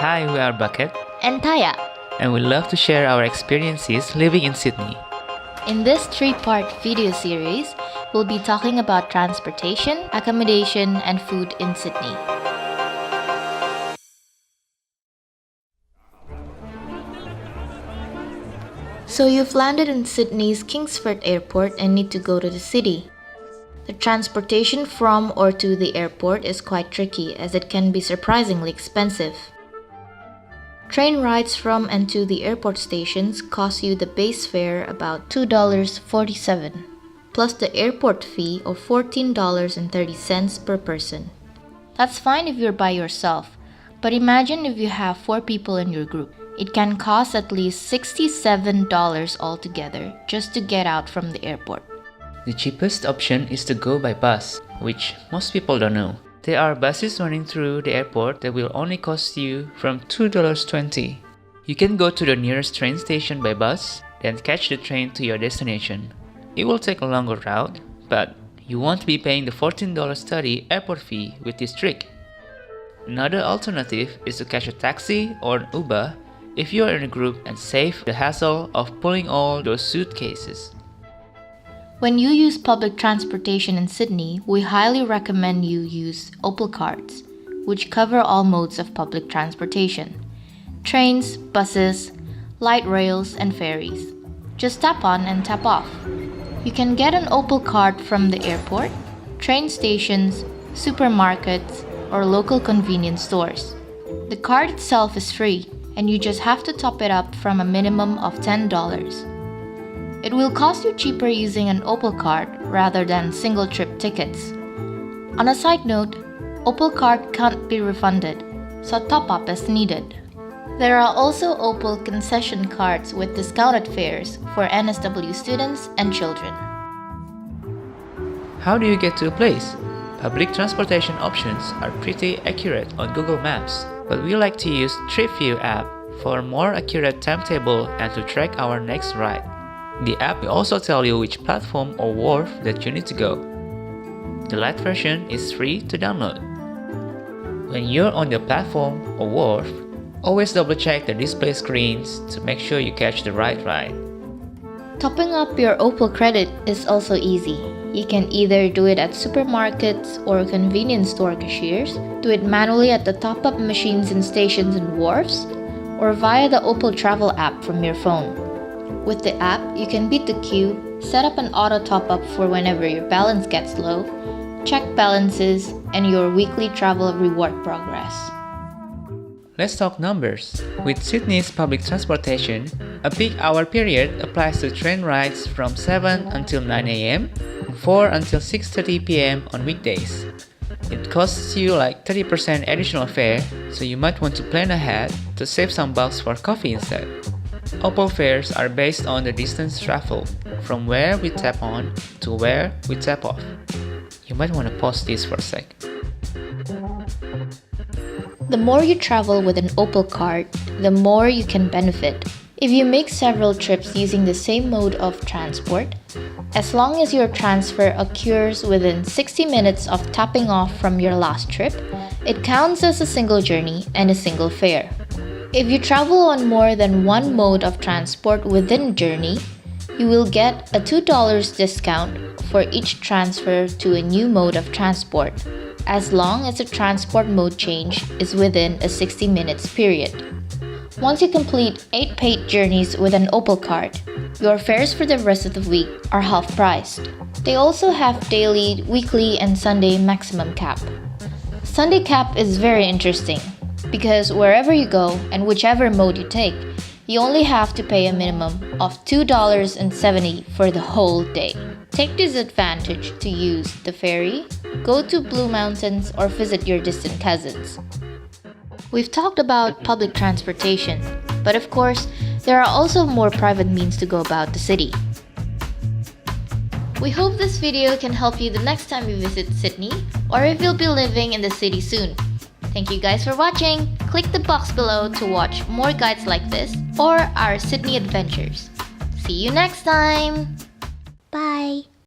Hi, we are Bucket, and Taya. and we love to share our experiences living in Sydney. In this 3-part video series, we'll be talking about transportation, accommodation, and food in Sydney. So you've landed in Sydney's Kingsford Airport and need to go to the city. The transportation from or to the airport is quite tricky as it can be surprisingly expensive. Train rides from and to the airport stations cost you the base fare about $2.47, plus the airport fee of $14.30 per person. That's fine if you're by yourself, but imagine if you have 4 people in your group. It can cost at least $67 altogether just to get out from the airport. The cheapest option is to go by bus, which most people don't know. There are buses running through the airport that will only cost you from $2.20. You can go to the nearest train station by bus, then catch the train to your destination. It will take a longer route, but you won't be paying the $14.30 airport fee with this trick. Another alternative is to catch a taxi or an Uber if you are in a group and save the hassle of pulling all those suitcases. When you use public transportation in Sydney, we highly recommend you use Opal cards, which cover all modes of public transportation: trains, buses, light rails, and ferries. Just tap on and tap off. You can get an Opal card from the airport, train stations, supermarkets, or local convenience stores. The card itself is free, and you just have to top it up from a minimum of $10. It will cost you cheaper using an Opal card rather than single-trip tickets. On a side note, Opal card can't be refunded, so top up as needed. There are also Opal concession cards with discounted fares for NSW students and children. How do you get to a place? Public transportation options are pretty accurate on Google Maps, but we like to use Trip View app for a more accurate timetable and to track our next ride. The app will also tell you which platform or wharf that you need to go. The light version is free to download. When you're on the platform or wharf, always double check the display screens to make sure you catch the right ride. Topping up your Opal credit is also easy. You can either do it at supermarkets or convenience store cashiers, do it manually at the top-up machines in stations and wharfs, or via the Opal travel app from your phone. With the app, you can beat the queue, set up an auto top-up for whenever your balance gets low, check balances, and your weekly travel reward progress. Let's talk numbers. With Sydney's public transportation, a peak hour period applies to train rides from 7 until 9 a.m. and 4 until 6:30 p.m. on weekdays. It costs you like 30% additional fare, so you might want to plan ahead to save some bucks for coffee instead. Opal fares are based on the distance traveled, from where we tap on to where we tap off. You might want to pause this for a sec. The more you travel with an Opal card, the more you can benefit. If you make several trips using the same mode of transport, as long as your transfer occurs within 60 minutes of tapping off from your last trip, it counts as a single journey and a single fare. If you travel on more than one mode of transport within a journey, you will get a $2 discount for each transfer to a new mode of transport, as long as the transport mode change is within a 60 minutes period. Once you complete 8 paid journeys with an Opal card, your fares for the rest of the week are half-priced. They also have daily, weekly, and Sunday maximum cap. Sunday cap is very interesting because wherever you go and whichever mode you take, you only have to pay a minimum of $2.70 for the whole day. Take this advantage to use the ferry, go to Blue Mountains, or visit your distant cousins. We've talked about public transportation, but of course, there are also more private means to go about the city. We hope this video can help you the next time you visit Sydney, or if you'll be living in the city soon. Thank you guys for watching. Click the box below to watch more guides like this or our Sydney adventures. See you next time! Bye!